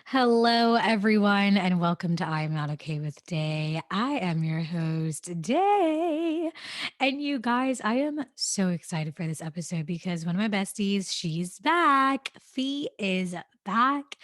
Hello, everyone, and welcome to I'm Not Okay with Day. I am your host, Day. And you guys, I am so excited for this episode because one of my besties, she's back. Fee is back.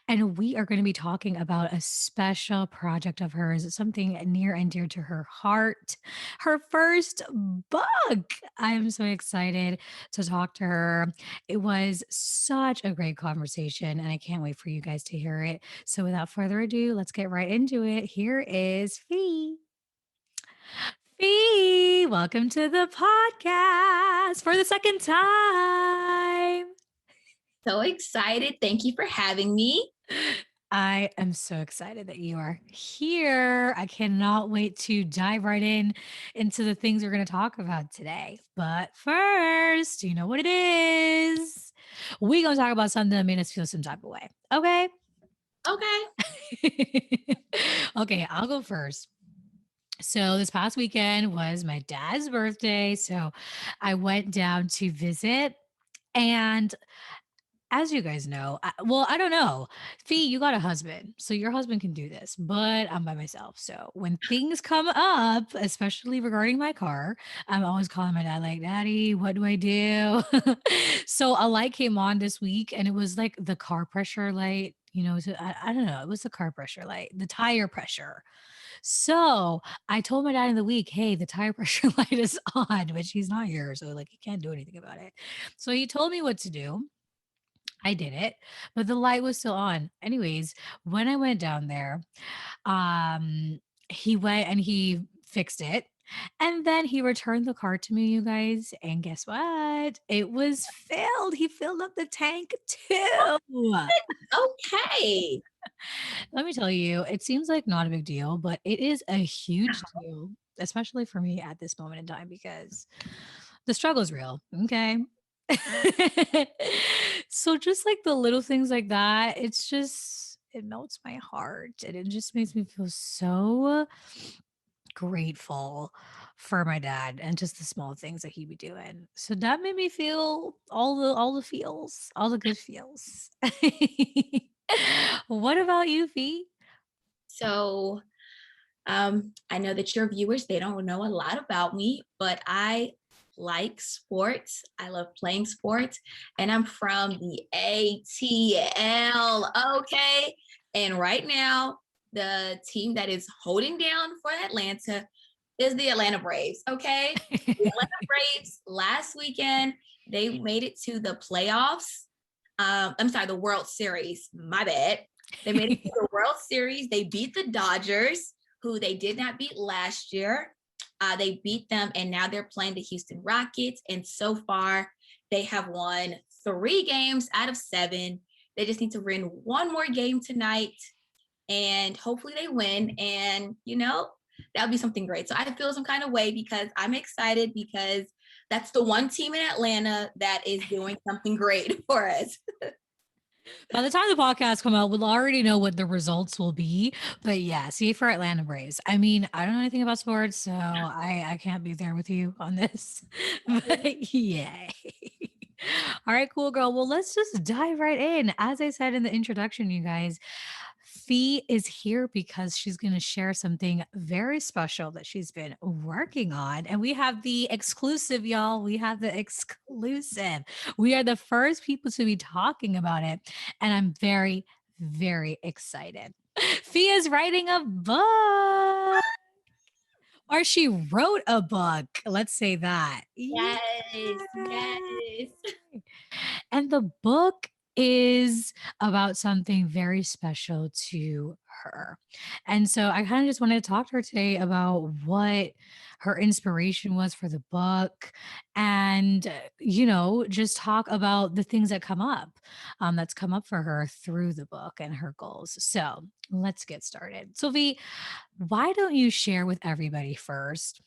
And we are going to be talking about a special project of hers, something near and dear to her heart, her first book. I'm so excited to talk to her. It was such a great conversation, and I can't wait for you guys to hear it. So, without further ado, let's get right into it. Here is Fee. Fee, welcome to the podcast for the second time. So excited. Thank you for having me. I am so excited that you are here. I cannot wait to dive right into the things we're going to talk about today. But first, you know what it is. We're going to talk about something that made us feel some type of way. Okay. Okay. Okay, I'll go first. So this past weekend was my dad's birthday. So I went down to visit. And as you guys know, I don't know. Fee, you got a husband. So your husband can do this, but I'm by myself. So when things come up, especially regarding my car, I'm always calling my dad, like, Daddy, what do I do? So a light came on this week and it was like the car pressure light. So I don't know. It was the car pressure light, the tire pressure. So I told my dad in the week, hey, the tire pressure light is on, which he's not here. So like he can't do anything about it. So he told me what to do. I did it, but the light was still on. Anyways, when I went down there, he went and he fixed it. And then he returned the car to me, you guys. And guess what? It was filled. He filled up the tank too. Okay. Let me tell you, it seems like not a big deal, but it is a huge deal, especially for me at this moment in time because the struggle is real. Okay. So just like the little things like that, it melts my heart and it just makes me feel so grateful for my dad and just the small things that he be doing. So that made me feel all the feels, all the good feels. What about you, Fee? So I know that your viewers, they don't know a lot about me, but I like sports. I love playing sports, and I'm from the ATL. Okay. And right now, the team that is holding down for Atlanta is the Atlanta Braves. Okay. The Atlanta Braves last weekend, they made it to the playoffs. I'm sorry, the World Series. My bad. They made it to the World Series. They beat the Dodgers, who they did not beat last year. They beat them, and now they're playing the Houston Rockets. And so far, they have won 3 games out of 7. They just need to win one more game tonight, and hopefully they win. And that would be something great. So I feel some kind of way because I'm excited because that's the one team in Atlanta that is doing something great for us. By the time the podcast come out, we'll already know what the results will be. But yeah, see for Atlanta Braves. I mean, I don't know anything about sports, so I can't be there with you on this. But yay. All right, cool girl. Well, let's just dive right in. As I said in the introduction, you guys, Fee is here because she's going to share something very special that she's been working on. And we have the exclusive, y'all. We have the exclusive. We are the first people to be talking about it. And I'm very, very excited. Fee is writing a book, or she wrote a book. Let's say that. Yeah. Yes, yes. And the book is about something very special to her. And so I kind of just wanted to talk to her today about what her inspiration was for the book and, just talk about the things that come up, that's come up for her through the book and her goals. So let's get started. Sylvie, why don't you share with everybody first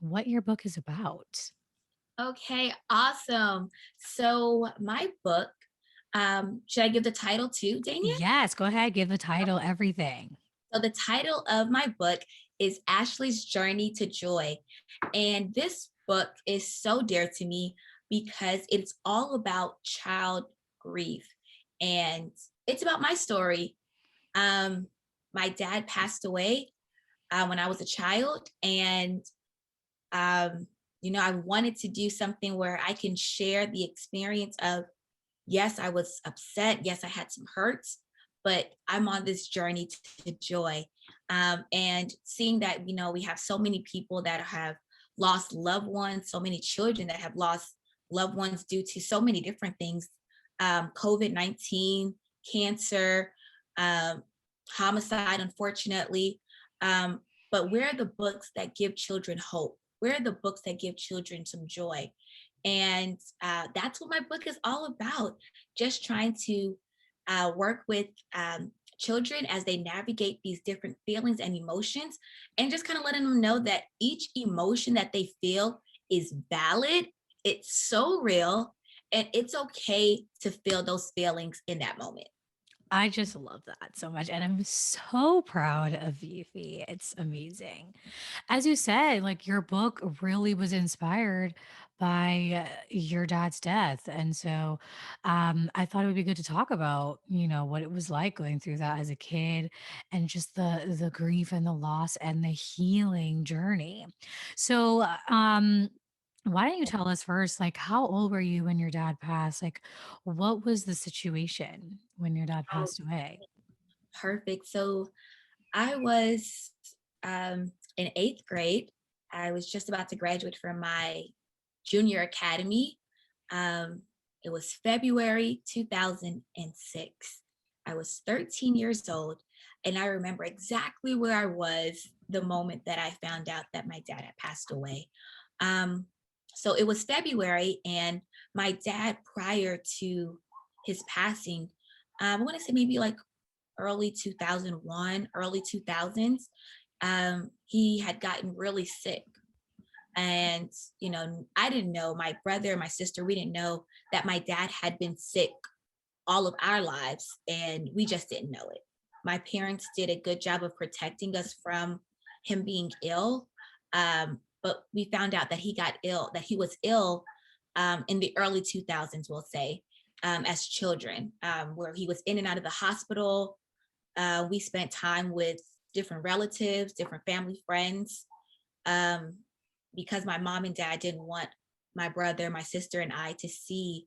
what your book is about? Okay, awesome. So my book, should I give the title too, Dania? Yes, go ahead, give the title, everything. So the title of my book is Ashley's Journey to Joy. And this book is so dear to me because it's all about child grief. And It's about my story. Um, my dad passed away when I was a child, and um, I wanted to do something where I can share the experience of, yes, I was upset. Yes, I had some hurts, but I'm on this journey to joy. And seeing that, we have so many people that have lost loved ones, so many children that have lost loved ones due to so many different things, COVID-19, cancer, um, homicide, unfortunately. Um, but where are the books that give children hope? Where are the books that give children some joy? And that's what my book is all about. Just trying to work with children as they navigate these different feelings and emotions, and just kind of letting them know that each emotion that they feel is valid. It's so real, and it's okay to feel those feelings in that moment. I just love that so much, and I'm so proud of you, Fee. It's amazing. As you said, like, your book really was inspired by, your dad's death, and so, I thought it would be good to talk about, what it was like going through that as a kid and just the grief and the loss and the healing journey. So, why don't you tell us first, like, how old were you when your dad passed? Like, what was the situation when your dad Oh, passed away? perfect. So I was in eighth grade. I was just about to graduate from my junior academy. Um, it was February 2006. I was 13 years old, and I remember exactly where I was the moment that I found out that my dad had passed away. Um, so it was February, and my dad, prior to his passing, I want to say maybe like early 2001, early 2000s, he had gotten really sick. And, I didn't know, my brother and my sister, we didn't know that my dad had been sick all of our lives, and we just didn't know it. My parents did a good job of protecting us from him being ill. But we found out that that he was ill in the early 2000s, we'll say, as children, where he was in and out of the hospital. We spent time with different relatives, different family friends, um, because my mom and dad didn't want my brother, my sister, and I to see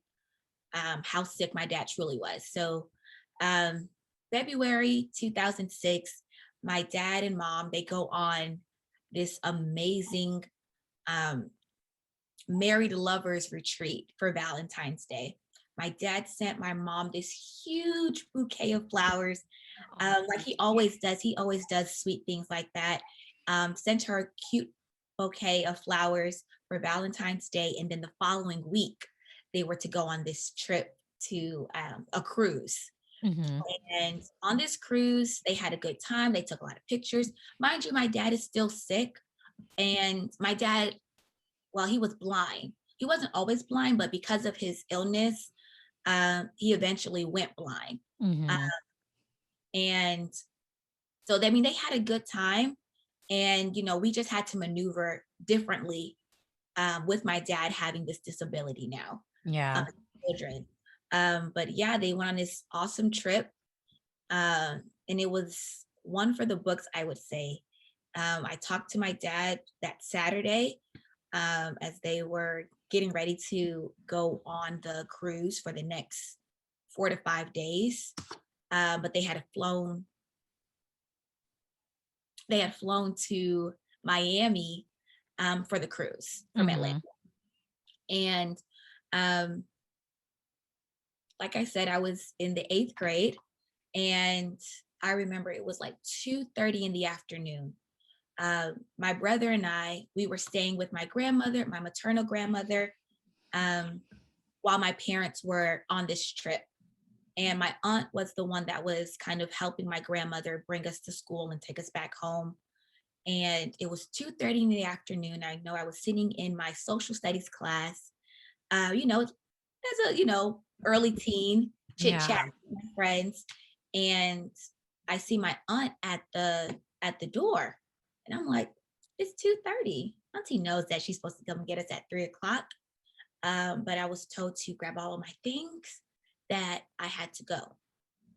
how sick my dad truly was. So, um, February 2006, my dad and mom, they go on this amazing um, married lovers retreat for Valentine's Day. My dad sent my mom this huge bouquet of flowers, like he always does. He always does sweet things like that. Sent her a cute bouquet of flowers for Valentine's Day, and then the following week they were to go on this trip to a cruise. Mhm. And on this cruise, they had a good time. They took a lot of pictures. Mind you, my dad is still sick, and my dad, well, he was blind. He wasn't always blind, but because of his illness, he eventually went blind. Uh, Mhm. and so, I mean, they had a good time, and we just had to maneuver differently with my dad having this disability now, Yeah. as children. But yeah, they went on this awesome trip, and it was one for the books, I would say. I talked to my dad that Saturday as they were getting ready to go on the cruise for the next 4 to 5 days. But they had flown to Miami for the cruise from Atlanta. Mhm. And um, like I said, I was in the eighth grade, and I remember it was like 2:30 in the afternoon. My brother and I, we were staying with my grandmother, my maternal grandmother, um, while my parents were on this trip. And my aunt was the one that was kind of helping my grandmother bring us to school and take us back home. And it was 2:30 in the afternoon. I know I was sitting in my social studies class, as a, early teen, chit chat Yeah. with my friends. And I see my aunt at the door. And I'm like, it's 2:30. Auntie knows that she's supposed to come get us at 3 o'clock. But I was told to grab all of my things, that I had to go.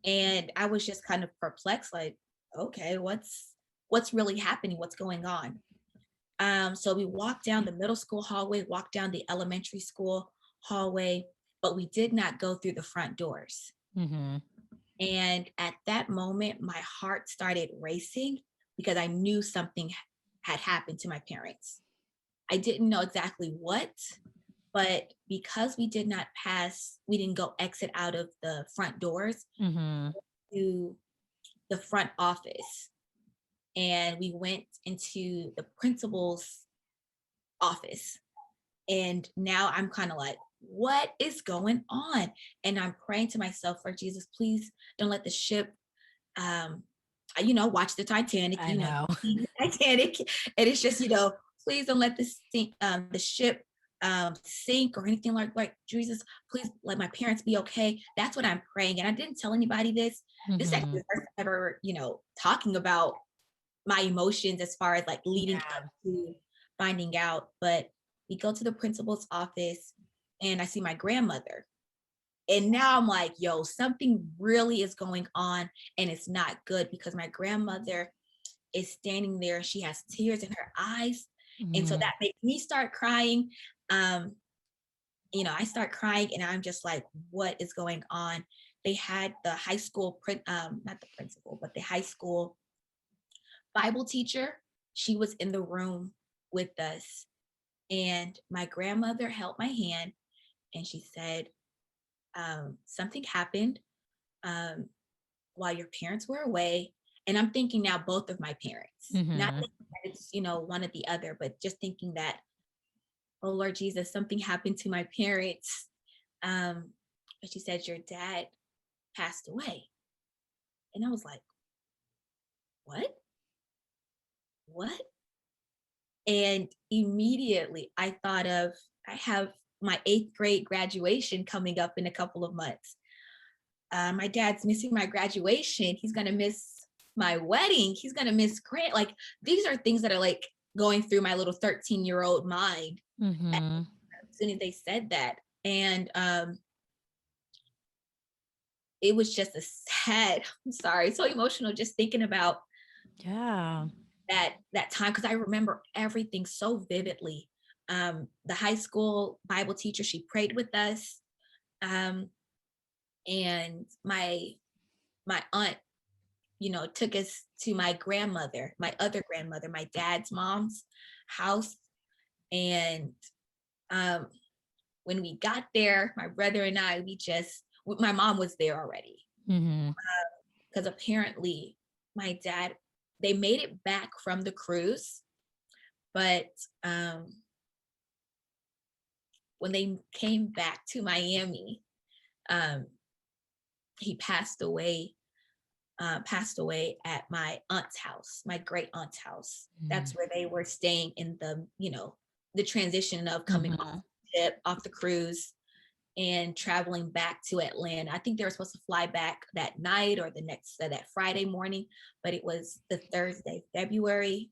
And I was just kind of perplexed, like, okay, what's really happening? What's going on? So we walked down the middle school hallway, walked down the elementary school hallway, but we did not go through the front doors. Mhm. And at that moment, my heart started racing because I knew something had happened to my parents. I didn't know exactly what, but because we didn't go exit out of the front doors Mhm. to the front office. And we went into the principal's office. And now I'm kind of like, what is going on? And I'm praying to myself, for Jesus, please don't let the ship, um, watch the Titanic, I know. the Titanic. And it's just, please don't let the ship sink or anything like Jesus, please let my parents be okay. That's what I'm praying. And I didn't tell anybody this. This is actually Mhm. the first time ever, talking about my emotions as far as like leading up Yeah. to finding out. But we go to the principal's office and I see my grandmother. And now I'm like, yo, something really is going on and it's not good because my grandmother is standing there. She has tears in her eyes. And so Mhm. that makes me start crying. Um, I start crying and I'm just like, what is going on? They had the high school, not the principal, but the high school Bible teacher. She was in the room with us. And my grandmother held my hand and she said, something happened um, while your parents were away. And I'm thinking now both of my parents, not Mhm. thinking that it's, one or the other, but just thinking that, oh Lord Jesus, something happened to my parents. But she said, your dad passed away. And I was like, what? What? And immediately I thought of, I have my 8th grade graduation coming up in a couple of months. My dad's missing my graduation. He's going to miss my wedding. He's going to miss grant. Like, these are things that are like going through my little 13-year-old mind as Mhm. soon as they said that. And it was just a sad, I'm sorry, so emotional just thinking about Yeah. that time because I remember everything so vividly. The high school Bible teacher, she prayed with us. Um, and my aunt, took us to my grandmother, my other grandmother, my dad's mom's house. And um, when we got there, my brother and I, my mom was there already Mhm. because apparently my dad, they made it back from the cruise, but um, when they came back to Miami, um, he passed away at my aunt's house, my great aunt's house. That's where they were staying in the transition of coming off Mhm. the ship, off the cruise, and traveling back to Atlanta. I think they were supposed to fly back that night or that Friday morning, but it was the Thursday, February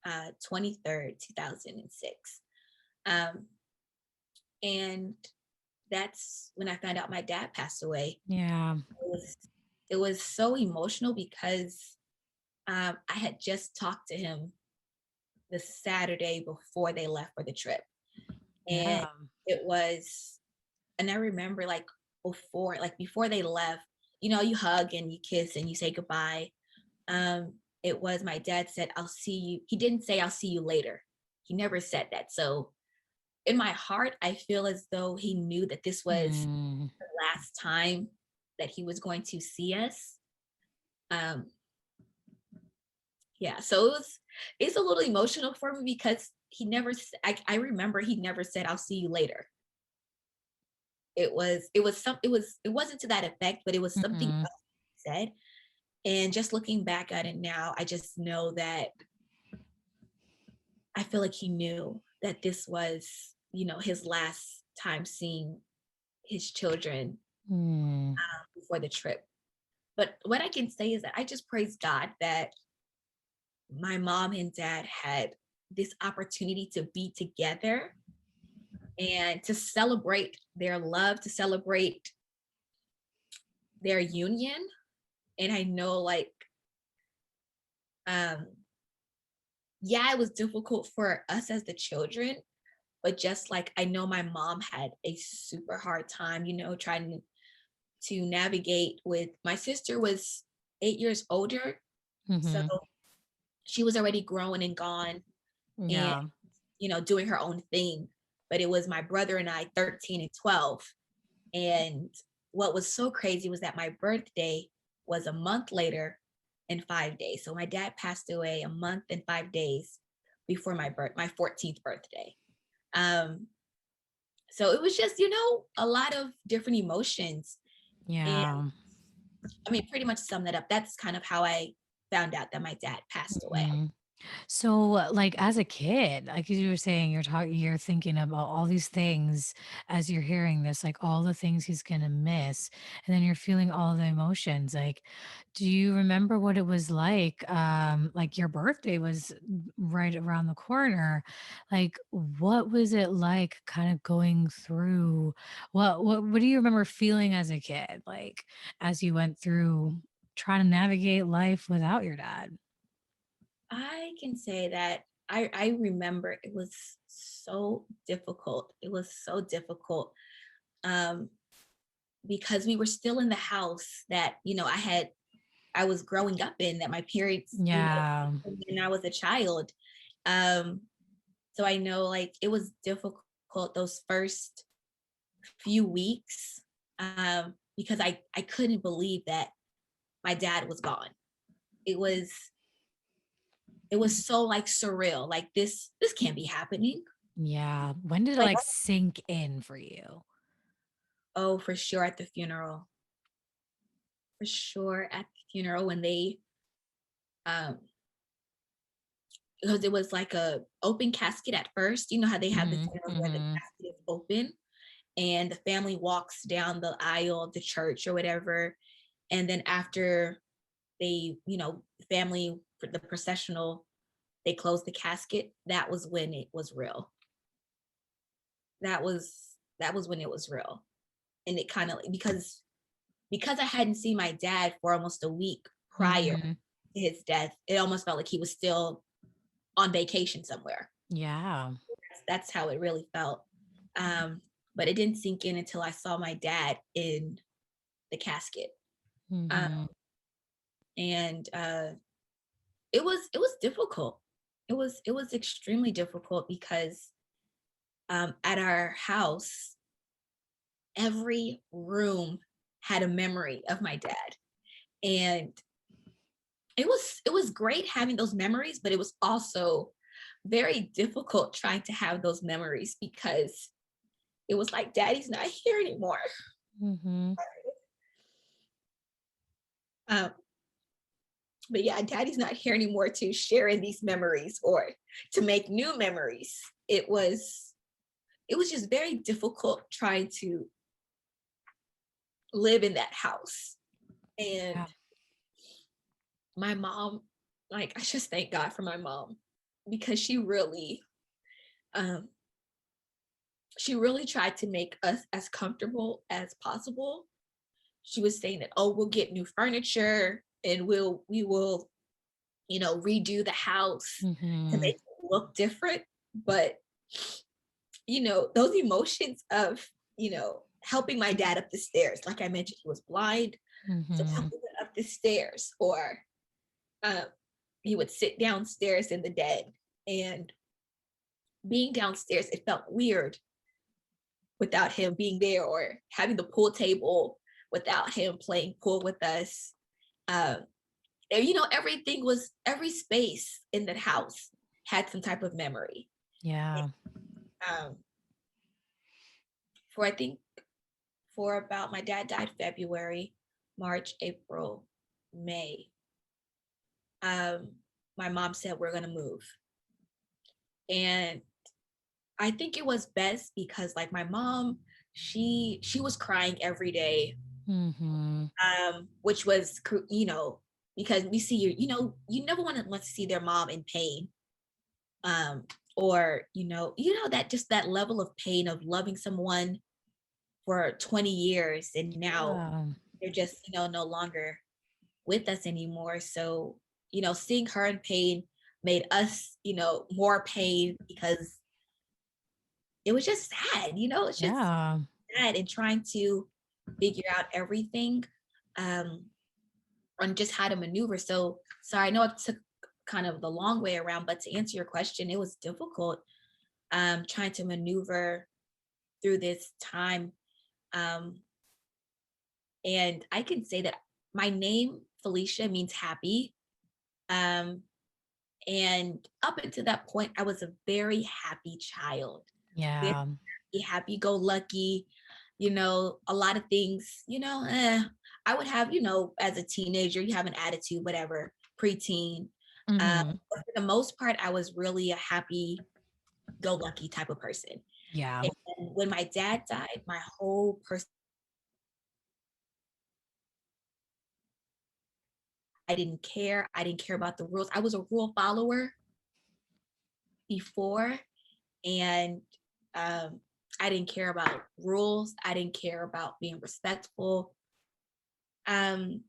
23rd, 2006. Um, and that's when I found out my dad passed away. Yeah. Was it was so emotional because I had just talked to him the Saturday before they left for the trip. And Yeah. it was, and I remember before they left, you hug and you kiss and you say goodbye. It was my dad said, I'll see you. He didn't say, I'll see you later. He never said that. So in my heart, I feel as though he knew that this was Mm. the last time that he was going to see us. Um, yeah, so it's a little emotional for me because I remember he never said I'll see you later. It wasn't to that effect, but it was something Mhm. else he said. And just looking back at it now, I just know that I feel like he knew that this was, his last time seeing his children Mm. before the trip. But what I can say is that I just praise God that my mom and dad had this opportunity to be together and to celebrate their love, to celebrate their union. And I know, like, um, yeah, it was difficult for us as the children, but just like I know my mom had a super hard time, trying to navigate with my sister was 8 years older. So Mhm. she was already grown and gone and, Yeah. doing her own thing. But it was my brother and I, 13 and 12. And what was so crazy was that my birthday was a month later and 5 days. So my dad passed away a month and 5 days before my 14th birthday. Um, so it was just, a lot of different emotions. And Yeah. I mean, pretty much sum that up. That's kind of how I found out that my dad passed away. Mhm. So, like as a kid, like you were saying, you're thinking about all these things as you're hearing this, like all the things he's gonna miss, and then you're feeling all the emotions. Like, do you remember what it was like? Like your birthday was right around the corner. Like, what was it like kind of going through what do you remember feeling as a kid? Like as you went through trying to navigate life without your dad? I can say that I remember it was so difficult. It was so difficult. Um, because we were still in the house that, I was growing up in, that my parents, Yeah. when I was a child. Um, so I know, like, it was difficult those first few weeks, because I couldn't believe that my dad was gone. It was it was so, like, surreal. Like, this can't be happening. Yeah. When did it, Like, like, sink in for you? oh, for sure at the funeral. For sure at the funeral when they, um because it was like a open casket at first. You know how they have the Mhm, funerals where the mhm. casket is open and the family walks down the aisle of the church or whatever. And then after they, family, the processional, they closed the casket. That was when it was real. That was when it was real. And it kind of, because I hadn't seen my dad for almost a week prior Mhm. to his death, it almost felt like he was still on vacation somewhere. Yeah. That's how it really felt. Um, but it didn't sink in until I saw my dad in the casket. Um, Mhm. and it was difficult. It was extremely difficult because, at our house, every room had a memory of my dad. And it was great having those memories, but it was also very difficult trying to have those memories because it was like daddy's not here anymore. Mhm. Um, but yeah, daddy's not here anymore to share in these memories or to make new memories. It was just very difficult trying to live in that house. And Yeah. my mom, like, I just thank God for my mom because um she really tried to make us as comfortable as possible. She was saying that, oh, we'll get new furniture and we will redo the house to Mhm. make it look different. But those emotions of helping my dad up the stairs, like I mentioned, he was blind. So Mhm. helping him up the stairs, or um, he would sit downstairs in the den, and being downstairs, it felt weird without him being there, or having the pool table without him playing pool with us. um, and every space in that house had some type of memory. Yeah. um, for I think for about my dad died February, March, April, May. Um, my mom said we're gonna move, and I think it was best because, like, my mom, she was crying every day, Mhm. which was because we see you never want to see their mom in pain, um, or that just that level of pain of loving someone for 20 years and now Yeah. they're just, no longer with us anymore. So, seeing her in pain made us, more pain because it was just sad, it's just Yeah. sad and trying to figure out everything um on just how to maneuver. So sorry, I know it took kind of the long way around, but to answer your question, it was difficult trying to maneuver through this time. Um and I can say that my name Felicia means happy. Um and up until that point, I was a very happy child, very Yeah. happy go lucky, a lot of things, I would have, as a teenager, you have an attitude, whatever, preteen. Mhm. But for the most part, I was really a happy go lucky type of person. Yeah. And when my dad died, my whole person, I didn't care. I didn't care about the rules. I was a rule follower before, and um, I didn't care about rules. I didn't care about being respectful. Um,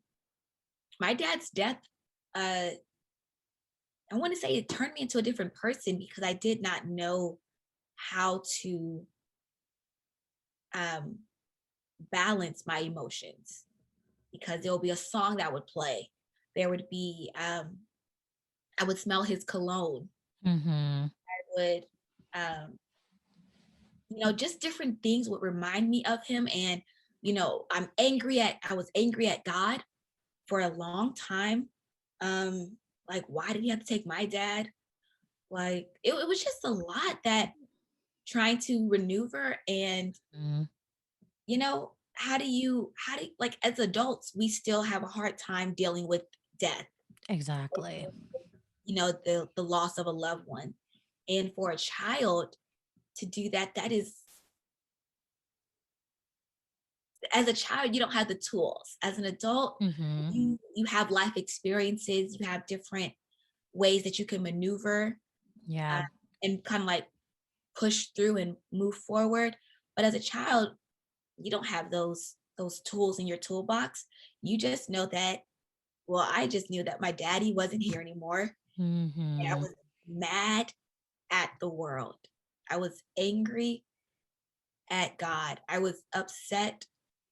my dad's death, uh, I want to say it turned me into a different person because I did not know how to um, balance my emotions. Because there will be a song that would play. There would be, I would smell his cologne. Mhm. I would, um, just different things would remind me of him. And, I was angry at God for a long time. Like, why did he have to take my dad? Like, it was just a lot that trying to maneuver. And Mm. like, as adults, we still have a hard time dealing with death, Exactly. the loss of a loved one. And for a child to do that, that is, as a child, you don't have the tools. As an adult, Mhm. you have life experiences, you have different ways that you can maneuver, uh, Yeah. and kind of like push through and move forward. But as a child, you don't have those tools in your toolbox. You just know that, well, I just knew that my daddy wasn't here anymore. And I Mhm. was mad at the world. I was angry at God. I was upset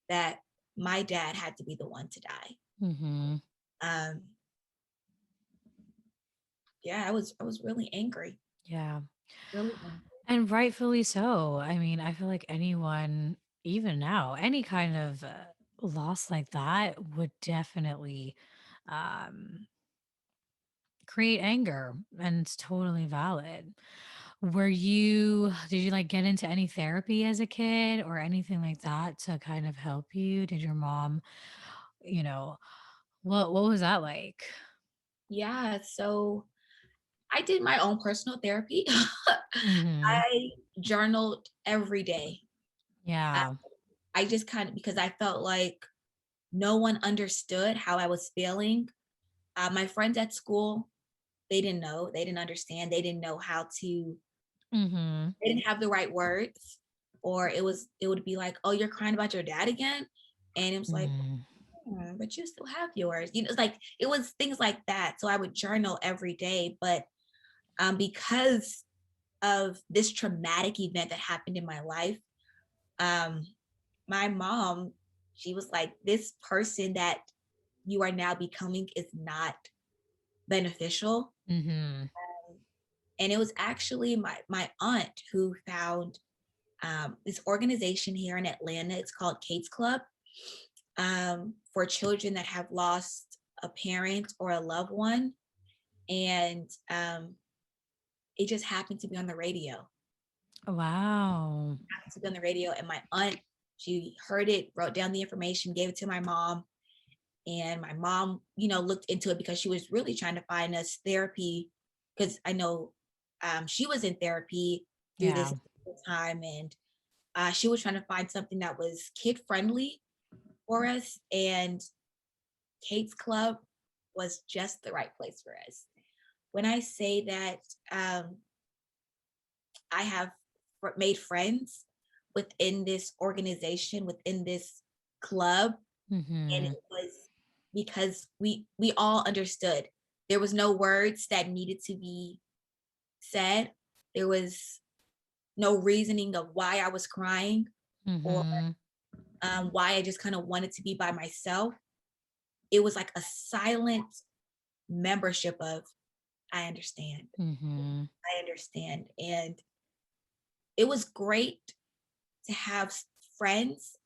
that my dad had to be the one to die. Mhm. Um, yeah, I was really angry. Yeah. Really angry. And rightfully so. I mean, I feel like anyone, even now, any kind of loss like that would definitely um, create anger, and it's totally valid. Did you like get into any therapy as a kid or anything like that to kind of help you? Did your mom, you know, what was that like? Yeah, so I did my own personal therapy. Mhm. I journaled every day. Uh, Yeah. I just kind of, because I felt like no one understood how I was feeling. My friends at school, they didn't know, they didn't understand, they didn't know how to, Mhm. they didn't have the right words, or it would be like, oh, you're crying about your dad again, and it was like, Mm. But you still have yours." It's like it was things like that. So I would journal every day, but because of this traumatic event that happened in my life, um, my mom, she was like, "This person that you are now becoming is not beneficial." Mhm. And it was actually my aunt who found this organization here in Atlanta. It's called Kate's Club, for children that have lost a parent or a loved one. And it just happened to be on the radio. Wow. Happened to be on the radio, and my aunt, she heard it, wrote down the information, gave it to my mom, and my mom, looked into it because she was really trying to find us therapy, because I know she was in therapy through this Yeah. time, and she was trying to find something that was kid friendly for us, and Kate's Club was just the right place for us. When I say that, I have made friends within this organization, within this club, And Mhm. it was because we all understood. There was no words that needed to be said. There was no reasoning of why I was crying or Mhm. why I just kind of wanted to be by myself. It was like a silent membership of, I understand. Mhm. I understand. And it was great to have friends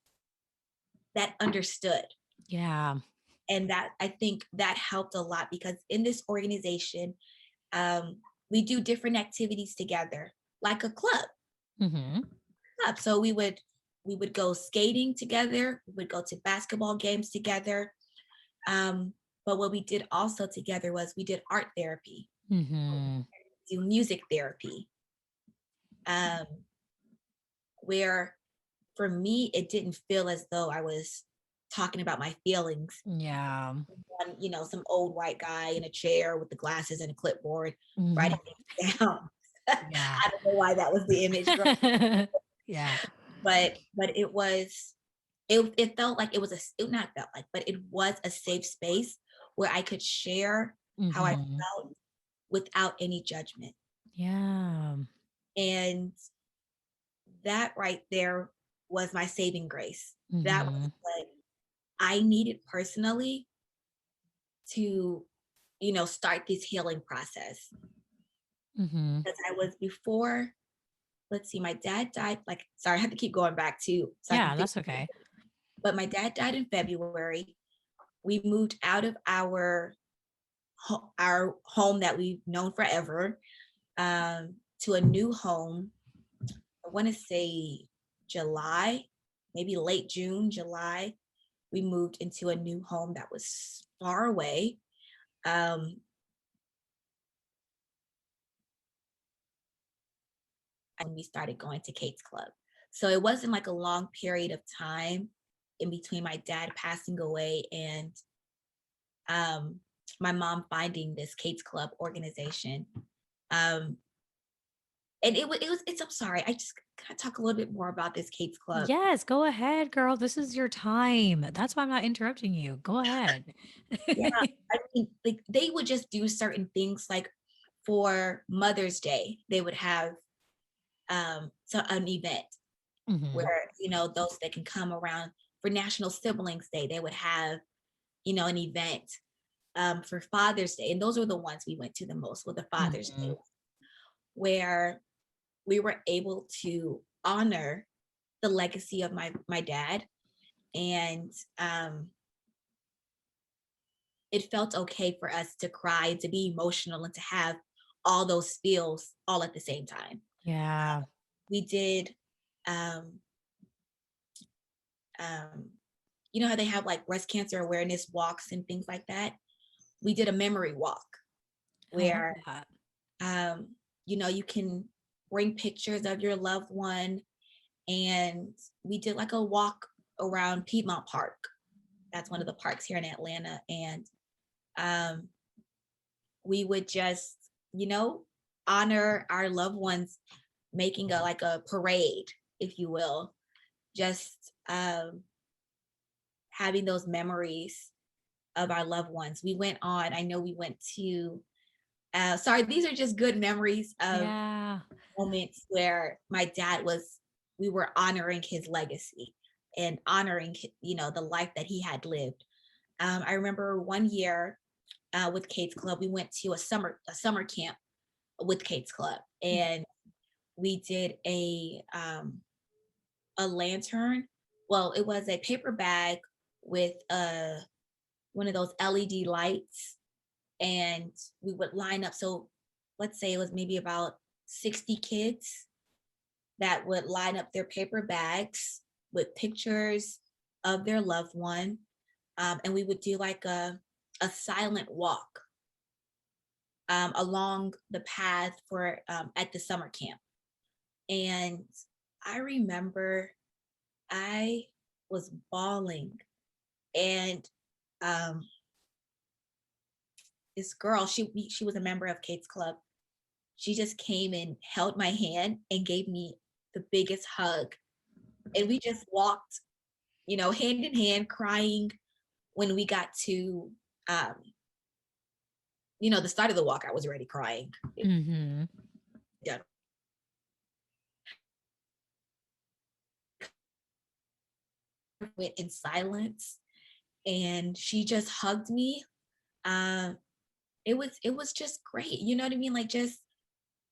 that understood. Yeah. And that I think that helped a lot because in this organization, we do different activities together, like a Mhm. club. So we would go skating together, we would go to basketball games together. But what we did also together was we did art therapy, Mhm. do music therapy, um, where for me it didn't feel as though I was talking about my feelings. Yeah. Some old white guy in a chair with the glasses and a clipboard writing Mhm. things down. Yeah. I don't know why that was the image, Yeah. but it felt like it was it not felt like, but it was a safe space where I could share how I Mhm. felt without any judgment. Yeah. And that right there was my saving grace. That was Mhm. what I needed personally to, start this healing process. Mhm. Because I was before, let's see, my dad died, like, sorry, I have to keep going back to so I can Yeah, figure, that's okay. but my dad died in February. We moved out of our home that we've known forever, to a new home. I want to say July, maybe late June, July. We moved into a new home that was far away. Um, and we started going to Kate's Club. So it wasn't like a long period of time in between my dad passing away and um, my mom finding this Kate's Club organization. Um, and I'm sorry, I just gotta talk a little bit more about this Kate's Club. Yes, go ahead, girl. This is your time. That's why I'm not interrupting you. Go ahead. Yeah, I mean, like they would just do certain things like for Mother's Day, they would have an event Mhm. where, those that can come around for National Siblings Day, they would have, an event for Father's Day. And those were the ones we went to the most with the Father's Day, Mhm. where we were able to honor the legacy of my dad. And it felt okay for us to cry and to be emotional and to have all those feels all at the same time. Yeah. We did, um, um, how they have like breast cancer awareness walks and things like that. We did a memory walk I love where, that. um, you can bring pictures of your loved one. And we did like a walk around Piedmont Park. That's one of the parks here in Atlanta. And um, we would just, honor our loved ones, making a parade, if you will, just having those memories of our loved ones. I know we went to, sorry, these are just good memories of Yeah. moments where we were honoring his legacy and honoring, the life that he had lived. I remember one year with Kate's Club, we went to a summer camp with Kate's Club, Mm. and we did a lantern. Well, it was a paper bag with one of those LED lights, and we would line up. So let's say it was maybe about 60 kids that would line up their paper bags with pictures of their loved one. And we would do like a silent walk along the path for at the summer camp. And I remember I was bawling, and um, this girl, she was a member of Kate's Club. She just came and held my hand and gave me the biggest hug, and we just walked hand in hand crying when we got to, um, the start of the walk. I was already crying. Mhm. Done. Went in silence, and she just hugged me. Um, it was just great. You know what I mean? Like, just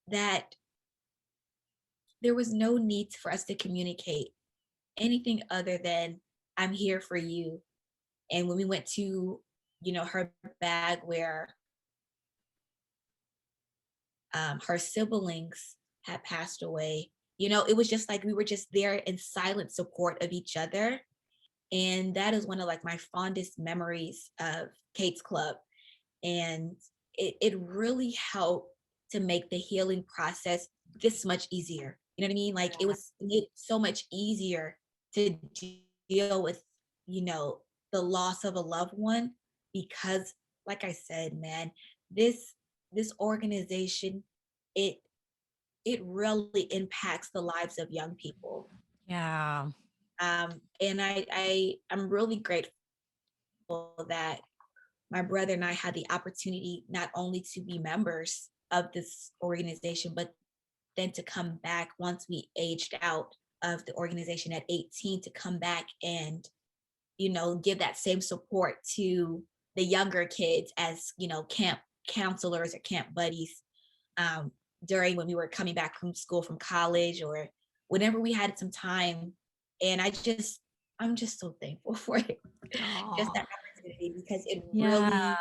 that there was no need for us to communicate anything other than I'm here for you. And when we went to, her bag where her siblings had passed away, it was just like we were just there in silent support of each other. And that is one of like my fondest memories of Kate's Club. And it really helped to make the healing process this much easier. You know what I mean? Like, it made it so much easier to deal with, you know, the loss of a loved one, because like I said, man, this this organization, it it really impacts the lives of young people. Yeah. And I'm really grateful that my brother and I had the opportunity not only to be members of this organization, but then to come back once we aged out of the organization at 18, to come back and, give that same support to the younger kids as, camp counselors or camp buddies, um, during when we were coming back from school, from college, or whenever we had some time. And I'm just so thankful for it. Just Oh, that opportunity, because it yeah.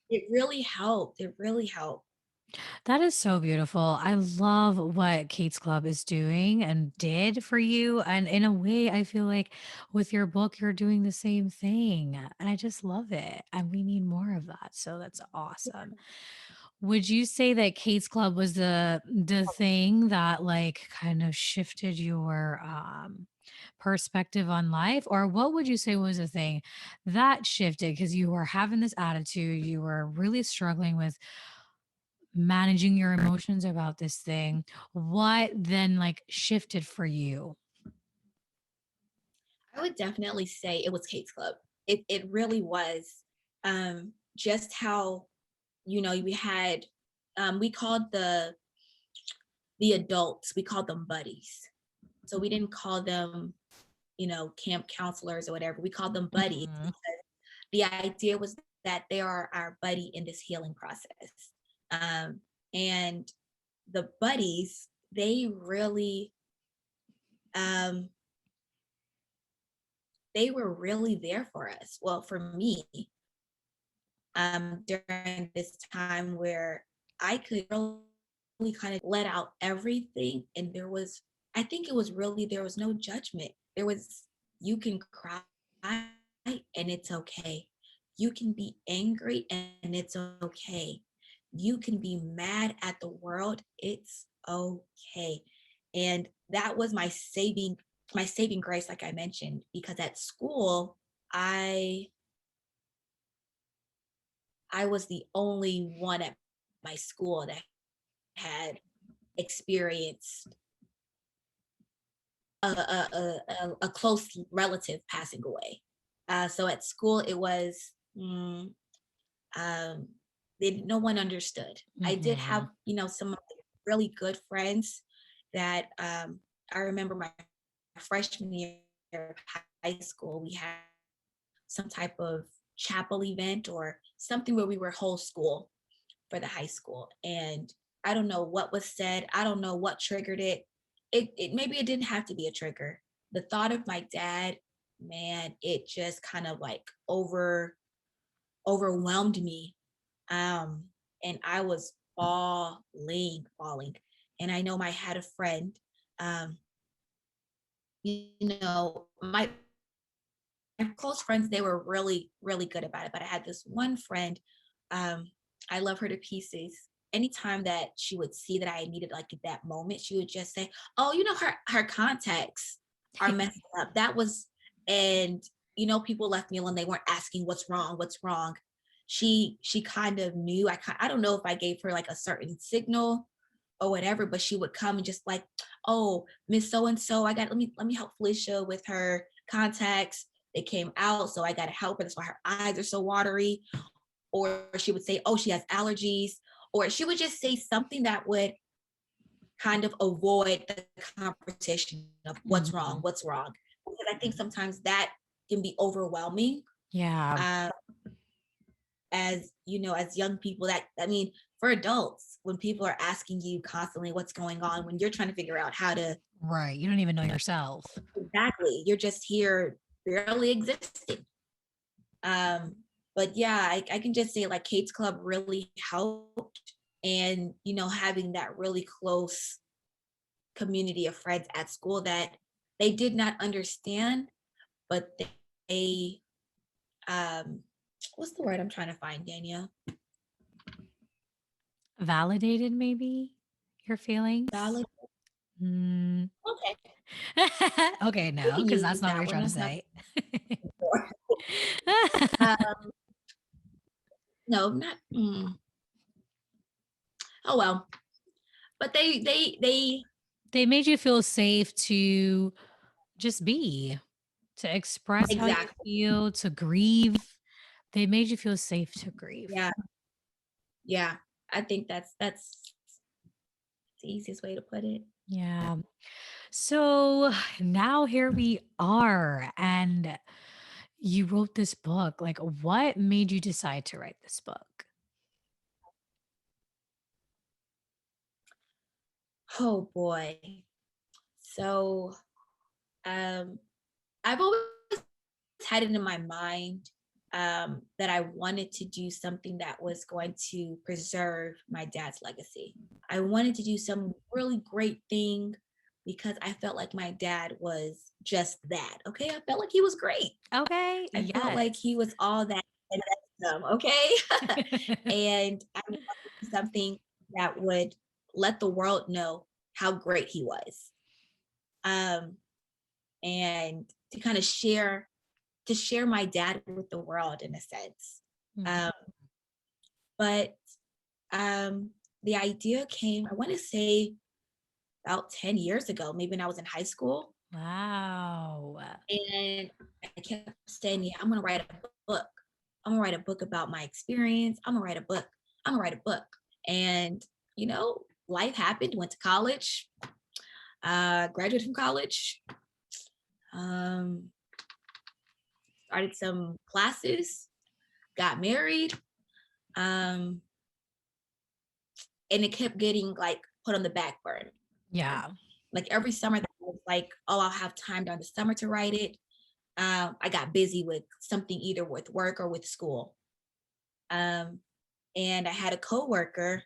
really it really helped. It really helped. That is so beautiful. I love what Kate's Club is doing and did for you. And in a way, I feel like with your book, you're doing the same thing. And I just love it. And we need more of that. So that's awesome. Would you say that Kate's Club was the thing that like kind of shifted your perspective on life? Or what would you say was the thing that shifted because you were having this attitude, you were really struggling with managing your emotions about this thing? What then like shifted for you? I would definitely say it was Kate's Club. It really was. Just how, we had, we called the adults, we called them buddies. So we didn't call them, camp counselors or whatever. We called them buddies. Mhm. The idea was that they are our buddy in this healing process. Um, and the buddies, um, they were really there for us. Well, for me, during this time where I could really kind of let out everything. And I think it was really, there was no judgment. You can cry and it's okay. You can be angry and it's okay. You can be mad at the world. It's okay. And that was my saving grace, like I mentioned, because at school, I I was the only one at my school that had experienced a close relative passing away. So at school, it was, um, no one understood. I did have, Mhm. some really good friends that, I remember my freshman year of high school, we had some type of chapel event or something where we were whole school for the high school. And I don't know what was said. I don't know what triggered it. It maybe it didn't have to be a trigger. The thought of my dad, man, it just kind of like overwhelmed me. Um, and I was falling. And I know I had a friend, um, my close friends, they were really, really good about it. But I had this one friend, um, I love her to pieces. Anytime that she would see that I needed, like, at that moment, she would just say, "Oh, her contacts are messed up." That was, and people left me alone. They weren't asking what's wrong. She kind of knew. I don't know if I gave her like a certain signal or whatever, but she would come and just like, "Oh, Miss So and So, I got let me help Felicia with her contacts. They came out, so I got to help her. That's why her eyes are so watery. Or she would say, oh, she has allergies. Or she would just say something that would kind of avoid the conversation of Mhm. what's wrong. Because I think sometimes that can be overwhelming. Yeah. Uh, as you know, as young people, that I mean, for adults, when people are asking you constantly what's going on, when you're trying to figure out how to Right. You don't even know yourself. exactly, you're just here barely existing. Um, but yeah, I can just say like Kate's Club really helped. And, you know, having that really close community of friends at school that they did not understand, but they what's the word I'm trying to find, Danielle? Validated maybe your feelings? Valid. Mm. Okay, Okay, we no, can because use that's not what that you're one. trying to That's not say. no, not. Oh well, but they They made you feel safe to just be, to express how you exactly. feel, to grieve. They made you feel safe to grieve. Yeah, yeah. I think that's the easiest way to put it. Yeah. So now here we are, and you wrote this book. Like, what made you decide to write this book? Oh boy. So um I've always had it in my mind that I wanted to do something that was going to preserve my dad's legacy. I wanted to do some really great thing because I felt like my dad was just that. Okay. I felt like he was great. Okay. I felt like Yes. he was all that and then some. Okay. And I wanted to do something that would let the world know how great he was. Um, and to kind of share my dad with the world in a sense. Mhm. Um, but the idea came, I want to say about 10 years ago, maybe when I was in high school. Wow. And I kept saying, yeah, I'm going to write a book. I'm going to write a book about my experience. I'm going to write a book. I'm going to write a book. And, you know, life happened, went to college, graduated from college, um, started some classes, got married. Um, and it kept getting like put on the back burner. Yeah. Like every summer, that was like, oh, I'll have time during the summer to write it. I got busy with something either with work or with school. Um, and I had a coworker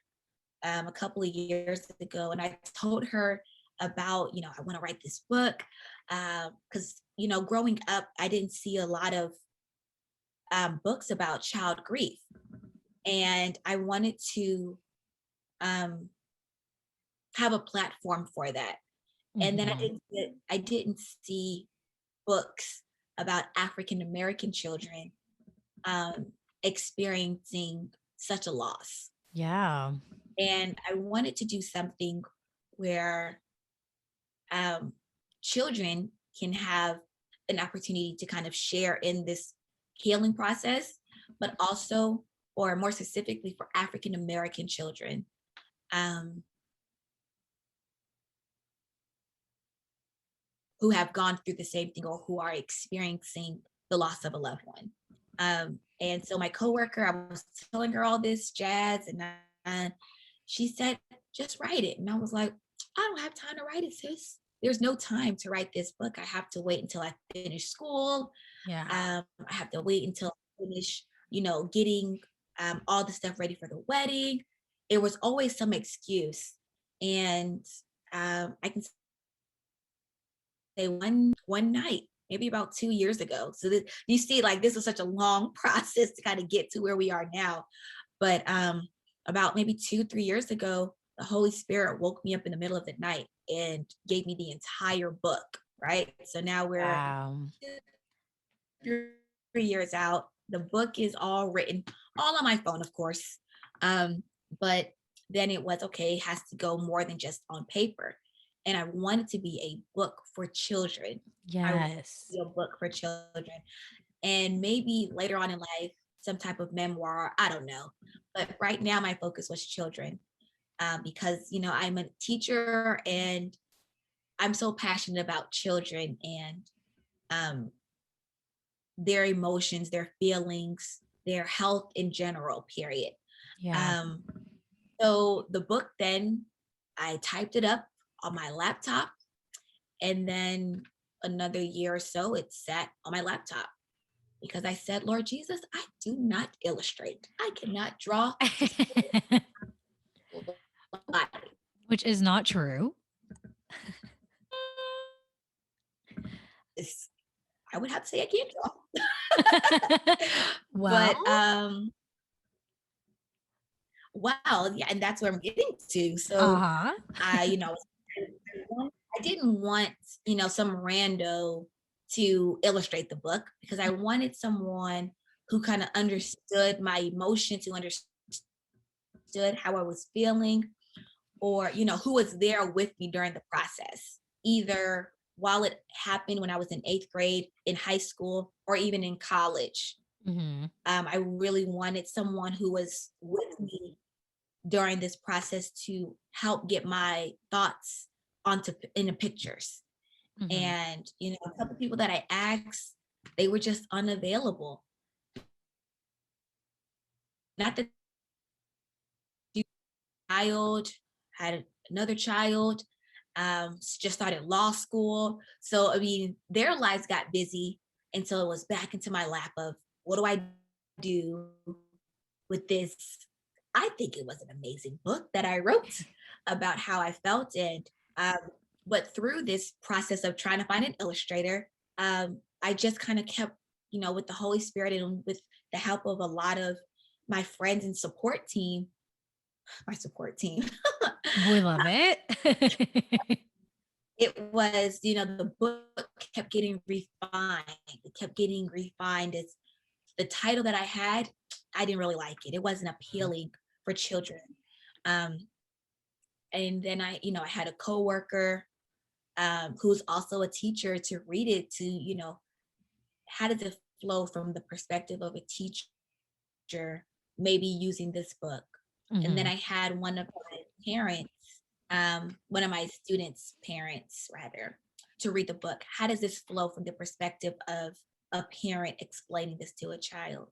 a couple of years ago, and I told her about, you know, I want to write this book because, you know, growing up, I didn't see a lot of books about child grief, and I wanted to um, have a platform for that. And then Mhm. I didn't see books about African American children um, experiencing such a loss. Yeah. And I wanted to do something where um, children can have an opportunity to kind of share in this healing process, but also, or more specifically, for African American children. Um, who have gone through the same thing or who are experiencing the loss of a loved one. And so my coworker, I was telling her all this jazz, and she said, "Just write it." And I was like, "I don't have time to write it, sis. There's no time to write this book. I have to wait until I finish school. Yeah. I have to wait until I finish, you know, getting all the stuff ready for the wedding." It was always some excuse, and I can say one night, maybe about 2 years ago. So you see, like this is such a long process to kind of get to where we are now. But about maybe 2 3 years ago, the Holy Spirit woke me up in the middle of the night and gave me the entire book. Right. So now we're Wow. 3 years out. The book is all written, all on my phone, of course. Um, but then it was okay, it has to go more than just on paper. and I want it to be a book for children. I want it to Yes. be a book for children. And maybe later on in life, some type of memoir, I don't know. But right now, my focus was children, because, I'm a teacher and I'm so passionate about children and um, their emotions, their feelings, their health in general, period. Yeah. Um, so the book then, I typed it up on my laptop, and then another year or so, it sat on my laptop because I said, Lord Jesus, I do not illustrate. I cannot draw to save life. Which is not true. It's- I would have to say I can't draw. Well, But wow, yeah, and that's where I'm getting to. So uh-huh. I, I didn't want, some rando to illustrate the book because I wanted someone who kind of understood my emotions, who understood how I was feeling, or, who was there with me during the process, either while it happened when I was in eighth grade, in high school, or even in college. Mhm. I really wanted someone who was with me during this process to help get my thoughts onto in the pictures. Mhm. And a couple people that I asked, they were just unavailable. Not that the child had another child, just started law school. So I mean, their lives got busy, and so it was back into my lap of what do I do with this. I think it was an amazing book that I wrote about how I felt. And but through this process of trying to find an illustrator, I just kind of kept, with the Holy Spirit and with the help of a lot of my friends and my support team. We love it. It was, the book kept getting refined. It kept getting refined. It's the title that I had, I didn't really like it. It wasn't appealing for children. Um, and then I had a coworker who's also a teacher to read it to, how does it flow from the perspective of a teacher, maybe using this book. And then Mhm. I had one of my students' parents rather, to read the book. How does this flow from the perspective of a parent explaining this to a child?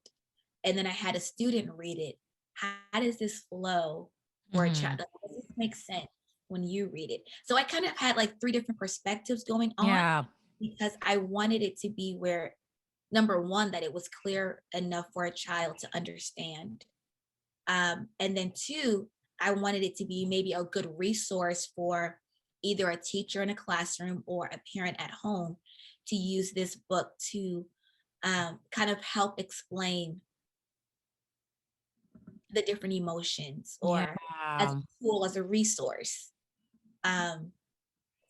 And then I had a student read it. How does this flow for a child? Mhm. Like, does this make sense when you read it? So I kind of had like three different perspectives going on Yeah. because I wanted it to be where, number one, that it was clear enough for a child to understand. And then two, I wanted it to be maybe a good resource for either a teacher in a classroom or a parent at home to use this book to kind of help explain the different emotions, Yeah. or as a tool, as a resource um,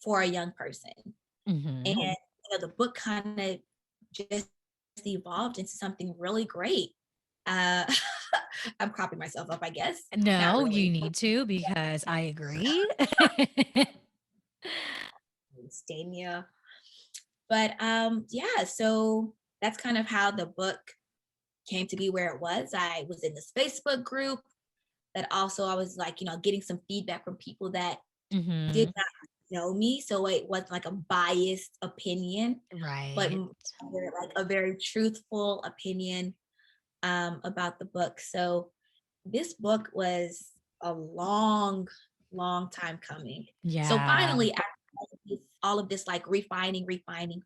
for a young person. And Mhm. the book kind of just evolved into something really great. Uh, I'm propping myself up, I guess. Not No, you really. need to because I agree. Stania. But yeah, so that's kind of how the book came to be where it was. I was in this Facebook group that also I was like, getting some feedback from people that did Mhm. not know me. So it wasn't like a biased opinion, but Right. like a very truthful opinion about the book. So this book was a long, long time coming. So Yeah. finally, after all of this like refining,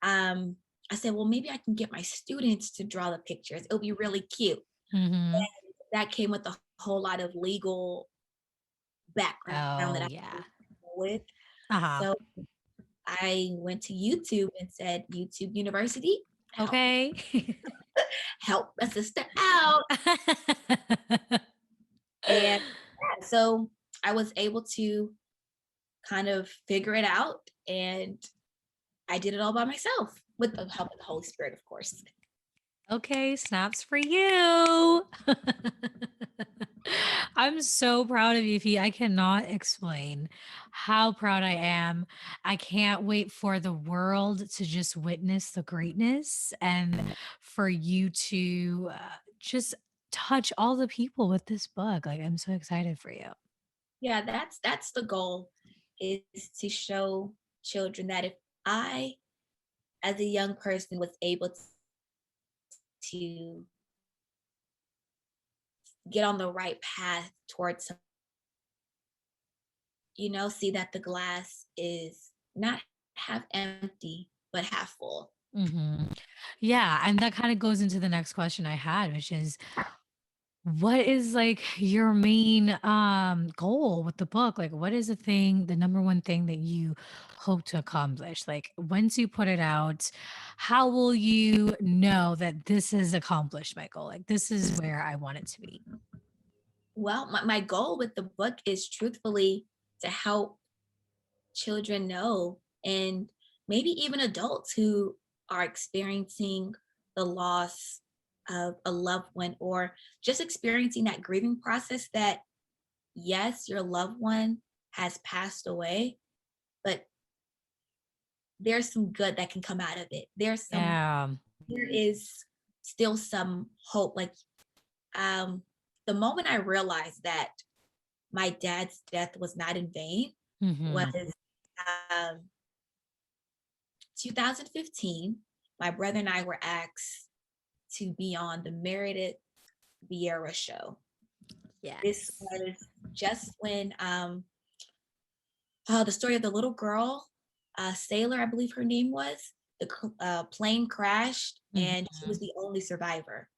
um, I said, well, maybe I can get my students to draw the pictures. It'll be really cute. Mhm. That came with a whole lot of legal background that Oh, I yeah. with. Uh-huh. So I went to YouTube and said, YouTube University, Okay. help a sister out. And yeah, so I was able to kind of figure it out. And I did it all by myself with the help of the Holy Spirit, of course. Okay, snaps for you. I'm so proud of you, Fee. I cannot explain how proud I am. I can't wait for the world to just witness the greatness and for you to just touch all the people with this book. Like, I'm so excited for you. Yeah, that's the goal, is to show children that if I, as a young person, was able to get on the right path towards see that the glass is not half empty, but half full. Hmm. Yeah. And that kind of goes into the next question I had, which is what is like your main goal with the book? Like what is the number one thing that you hope to accomplish? Like once you put it out, how will you know that this has accomplished my goal? Like this is where I want it to be. Well, my goal with the book is truthfully to help children know, and maybe even adults who are experiencing the loss of a loved one, or just experiencing that grieving process, that yes, your loved one has passed away, but there's some good that can come out of it. Yeah. There is still some hope. Like, um the moment I realized that my dad's death was not in vain was Hmm. um 2015. My brother and I were asked to be on the Meredith Vieira show. This Yes. was just when the story of the little girl, Sailor, I believe her name was, plane crashed and she was Hmm. the only survivor.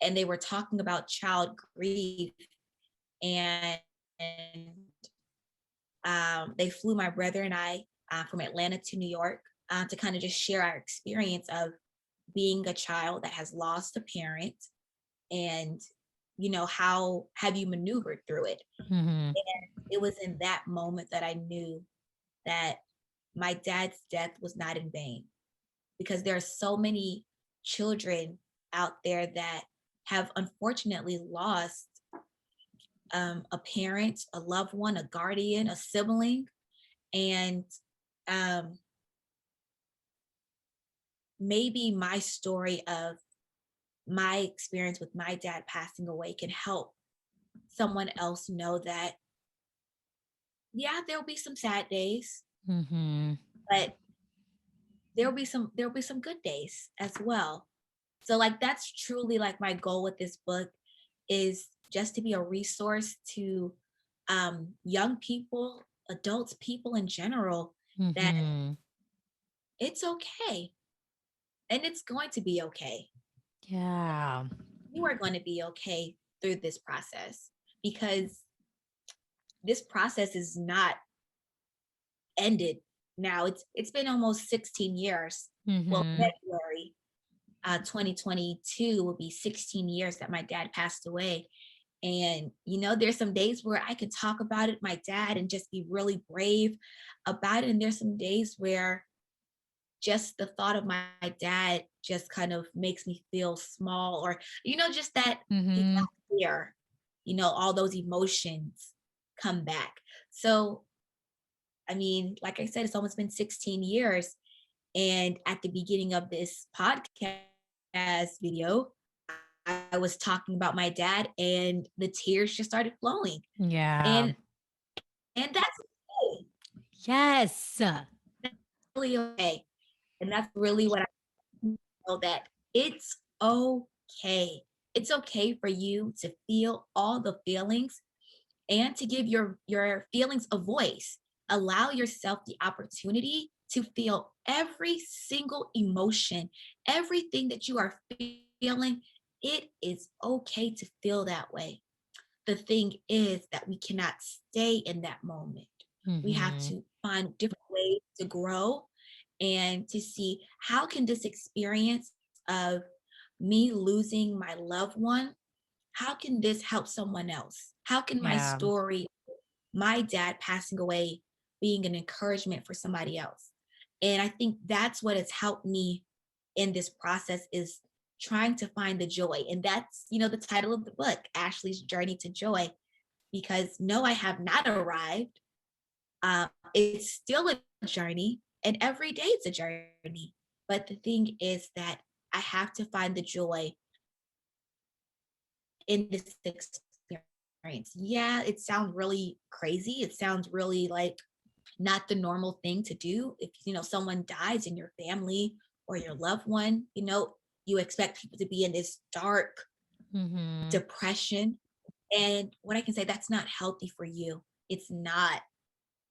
And they were talking about child grief, and they flew my brother and I from Atlanta to New York to kind of just share our experience of being a child that has lost a parent, and how have you maneuvered through it. Hmm. And it was in that moment that I knew that my dad's death was not in vain, because there are so many children out there that have unfortunately lost a parent, a loved one, a guardian, a sibling. And um, maybe my story of my experience with my dad passing away can help someone else know that, yeah, there'll be some sad days, Hmm. but there'll be some good days as well. So like that's truly like my goal with this book, is just to be a resource to young people, adults, people in general, that Hmm. it's okay, and it's going to be okay. Yeah. You are going to be okay through this process, because this process is not ended now. It's been almost 16 years. Well, Hmm. February 2022 will be 16 years that my dad passed away. And there's some days where I can talk about it, my dad, and just be really brave about it. And there's some days where just the thought of my dad just kind of makes me feel small, or just that he's Hmm. not here. All those emotions come back. So I mean, like I said, it's almost been 16 years. And at the beginning of this podcast video, I was talking about my dad, and the tears just started flowing. Yeah. And that's okay. Yes. Really okay. And that's really what I know, that it's okay. It's okay for you to feel all the feelings, and to give your feelings a voice. Allow yourself the opportunity to feel every single emotion, everything that you are feeling. It is okay to feel that way. The thing is that we cannot stay in that moment. We have Hmm. to find different ways to grow, and to see how can this experience of me losing my loved one, how can this help someone else? How can my Yeah. story, my dad passing away, being an encouragement for somebody else? And I think that's what has helped me in this process, is trying to find the joy. And that's, the title of the book, Ashley's Journey to Joy, because no, I have not arrived. It's still a journey, and every day it's a journey. But the thing is that I have to find the joy in this experience. Yeah, it sounds really crazy. It sounds really like not the normal thing to do. If someone dies in your family or your loved one, you expect people to be in this dark Mhm. depression. And what I can say, that's not healthy for you. It's not.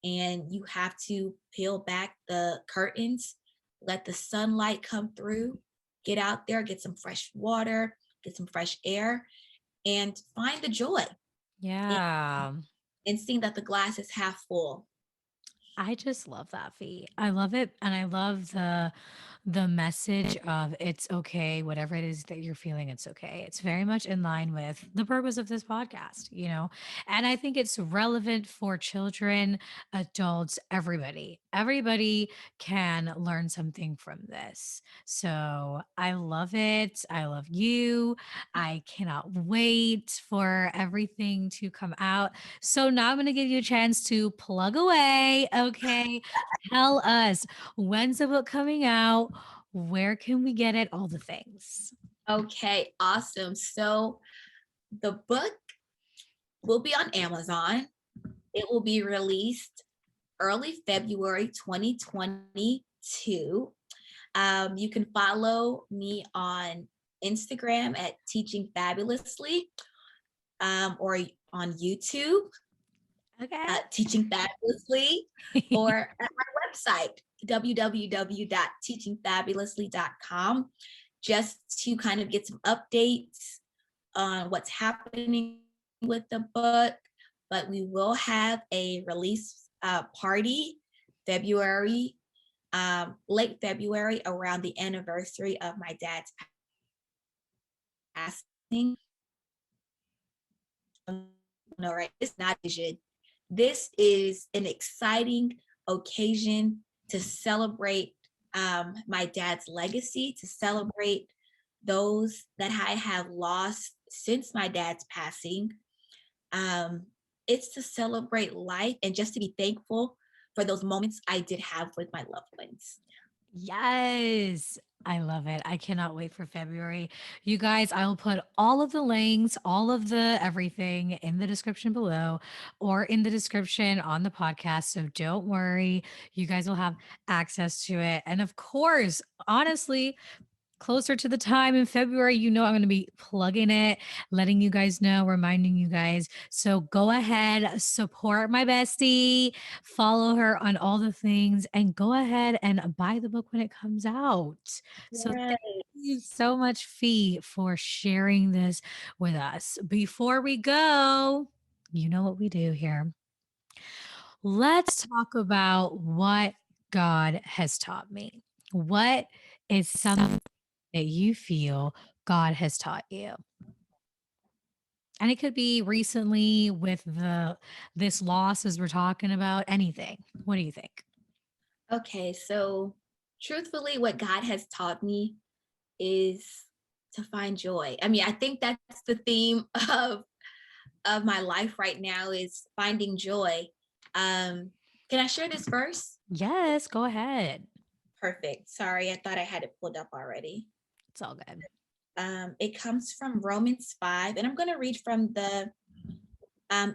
And you have to peel back the curtains, let the sunlight come through, get out there, get some fresh water, get some fresh air, and find the joy in, Yeah. in seeing that the glass is half full. I just love that feat. I love it, and I love the message of it's okay, whatever it is that you're feeling, it's okay. It's very much in line with the purpose of this podcast, you know? And I think it's relevant for children, adults, everybody. Everybody can learn something from this. So I love it. I love you. I cannot wait for everything to come out. So now I'm going to give you a chance to plug away. Okay. Tell us, when's the book coming out? Where can we get it? All the things. Okay, awesome. So the book will be on Amazon. It will be released early February 2022. You can follow me on Instagram at Teaching Fabulously, or on YouTube, Okay. Teaching Fabulously, or at my website, www.teachingfabulously.com, just to kind of get some updates on what's happening with the book. But we will have a release party February, late February, around the anniversary of my dad's passing. No, right? It's not vision. This is an exciting occasion to celebrate my dad's legacy, to celebrate those that I have lost since my dad's passing. Um, it's to celebrate life and just to be thankful for those moments I did have with my loved ones. Yes. I love it. I cannot wait for February. You guys, I will put all of the links, all of the everything in the description below or in the description on the podcast. So don't worry. You guys will have access to it. And of course, honestly, closer to the time in February, I'm going to be plugging it, letting you guys know, reminding you guys. So go ahead, support my bestie, follow her on all the things, and go ahead and buy the book when it comes out. So thank Yes. you so much, Fee, for sharing this with us. Before we go, you know what we do here. Let's talk about what God has taught me. What is something that you feel God has taught you? And it could be recently with the this loss as we're talking about, anything. What do you think? Okay, so truthfully, what God has taught me is to find joy. I mean, I think that's the theme of my life right now, is finding joy. Um, can I share this verse? Yes, go ahead. Perfect. Sorry, I thought I had it pulled up already. It's all good. It comes from Romans 5, and I'm going to read from the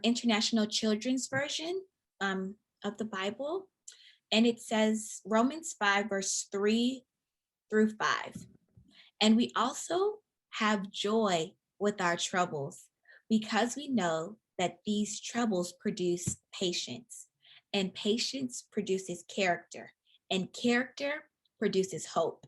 International Children's Version of the Bible. And it says, Romans 5, verse 3 through 5. And we also have joy with our troubles, because we know that these troubles produce patience, and patience produces character, and character produces hope.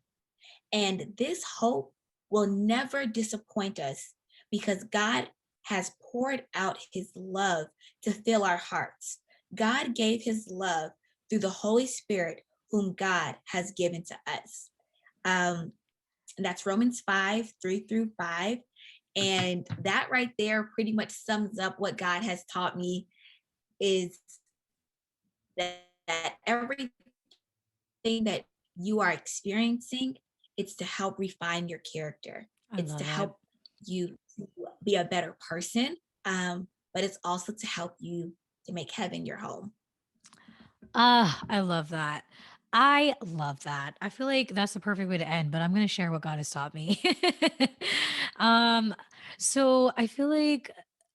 And this hope will never disappoint us, because God has poured out his love to fill our hearts. God gave his love through the Holy Spirit, whom God has given to us. Um, and that's Romans 5, 3 through 5. And that right there pretty much sums up what God has taught me, is that everything that you are experiencing, it's to help refine your character. I It's to love it. help you to be a better person, but it's also to help you to make heaven your home. Ah, I love that. I love that. I feel like that's the perfect way to end, but I'm going to share what God has taught me. um, so I feel like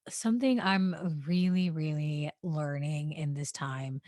something I'm really, really learning in this time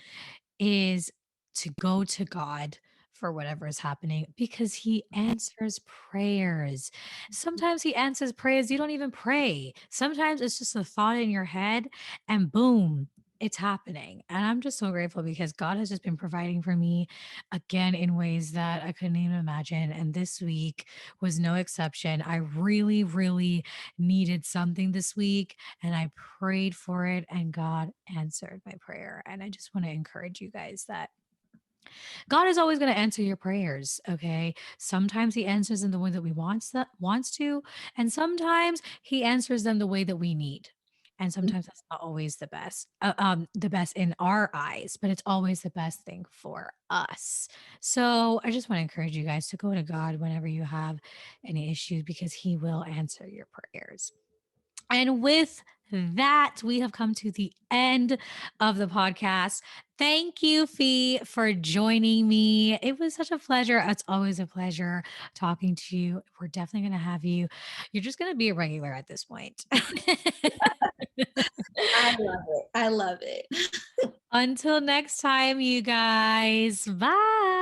is to go to God for whatever is happening because he answers prayers. Sometimes he answers prayers you don't even pray. Sometimes it's just a thought in your head and boom, it's happening. And I'm just so grateful because God has just been providing for me again in ways that I couldn't even imagine. And this week was no exception. I really, really needed something this week and I prayed for it and God answered my prayer. And I just want to encourage you guys that God is always going to answer your prayers, okay? Sometimes he answers them the way that we wants to, and sometimes he answers them the way that we need. And sometimes that's not always the best in our eyes, but it's always the best thing for us. So I just want to encourage you guys to go to God whenever you have any issues because he will answer your prayers. And with that, we have come to the end of the podcast. Thank you, Fee, for joining me. It was such a pleasure. It's always a pleasure talking to you. We're definitely going to have you. You're just going to be a regular at this point. I love it. I love it. Until next time, you guys. Bye.